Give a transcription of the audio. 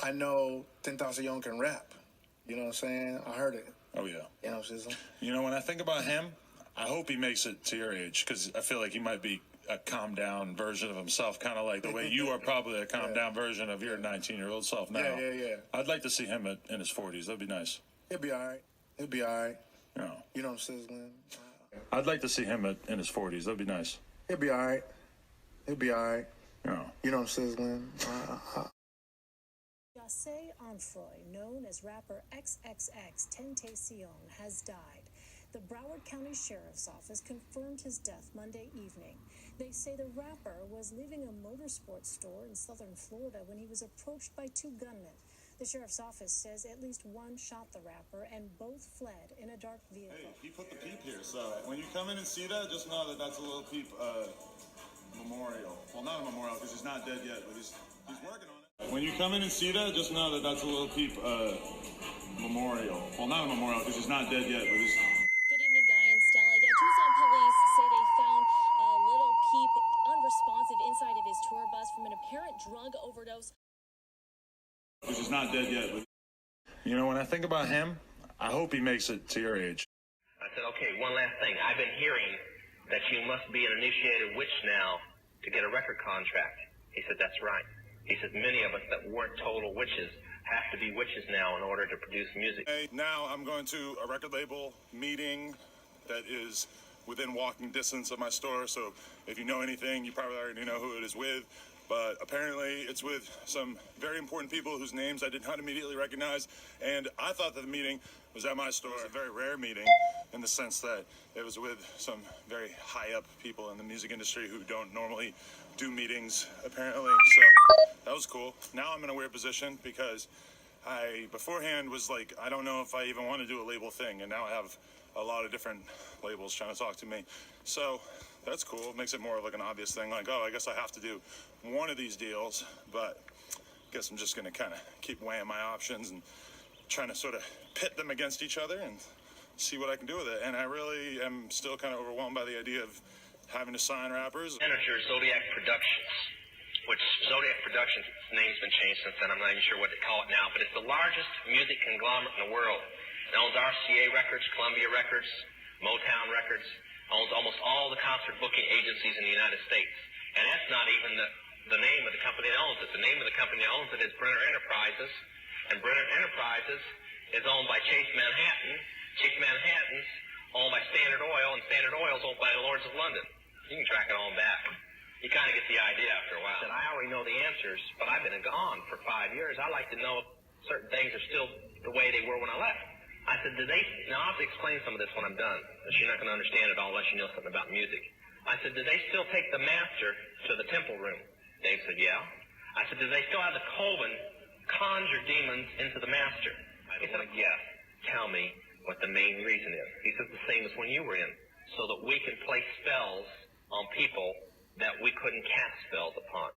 I know 10,000 Young can rap. You know what I'm saying? I heard it. Oh, yeah. You know what I'm saying? You know, when I think about him, I hope he makes it to your age, because I feel like he might be a calm-down version of himself, kind of like the way you are probably a calm-down version of your 19-year-old self now. Yeah. I'd like to see him in his 40s. That'd be nice. He'll be all right. He'll be all right. You know what I'm saying? I'd like to see him in his 40s. That'd be nice. He'll be all right. He'll be all right. You know what I'm saying? José Onfroy, known as rapper XXX Tentacion, has died. The Broward County Sheriff's Office confirmed his death Monday evening. They say the rapper was leaving a motorsports store in southern Florida when he was approached by two gunmen. The Sheriff's Office says at least one shot the rapper and both fled in a dark vehicle. Hey, he put the Peep here, so when you come in and see that, just know that that's a Lil Peep memorial. Well, not a memorial because he's not dead yet, but he's working on it. When you come in and see that, just know that that's a Lil Peep memorial. Well, not a memorial because he's not dead yet, but he's... Good evening, Guy and Stella. Yeah, Tucson police say they found Lil Peep unresponsive inside of his tour bus from an apparent drug overdose. Because he's not dead yet, but... You know, when I think about him, I hope he makes it to your age. I said, okay, one last thing. I've been hearing that you must be an initiated witch now to get a record contract. He said, that's right. He said, many of us that weren't total witches have to be witches now in order to produce music. Hey, now I'm going to a record label meeting that is within walking distance of my store, so if you know anything, you probably already know who it is with. But apparently it's with some very important people whose names I did not immediately recognize. And I thought that the meeting was at my store. It was a very rare meeting in the sense that it was with some very high up people in the music industry who don't normally do meetings, apparently. So that was cool. Now I'm in a weird position because I beforehand was like, I don't know if I even want to do a label thing. And now I have a lot of different labels trying to talk to me. So that's cool. It makes it more of like an obvious thing, like, oh, I guess I have to do one of these deals, but I guess I'm just going to kind of keep weighing my options and trying to sort of pit them against each other and see what I can do with it. And I really am still kind of overwhelmed by the idea of having to sign rappers. Manager Zodiac Productions, which Zodiac Productions, its name's been changed since then. I'm not even sure what they call it now, but it's the largest music conglomerate in the world. It owns RCA Records, Columbia Records, Motown Records, owns almost all the concert booking agencies in the United States. And that's not even the name of the company that owns it. The name of the company that owns it is Brenner Enterprises. And Brenner Enterprises is owned by Chase Manhattan. Chase Manhattan's owned by Standard Oil, and Standard Oil's owned by the Lords of London. You can track it on back. You kind of get the idea after a while. And I already know the answers, but I've been gone for 5 years. I like to know if certain things are still the way they were when I left. I said, now I'll have to explain some of this when I'm done. You're not going to understand it all unless you know something about music. I said, do they still take the master to the temple room? Dave said, yeah. I said, do they still have the coven conjure demons into the master? He said, yes. Tell me what the main reason is. He said, the same as when you were in, so that we can place spells on people that we couldn't cast spells upon.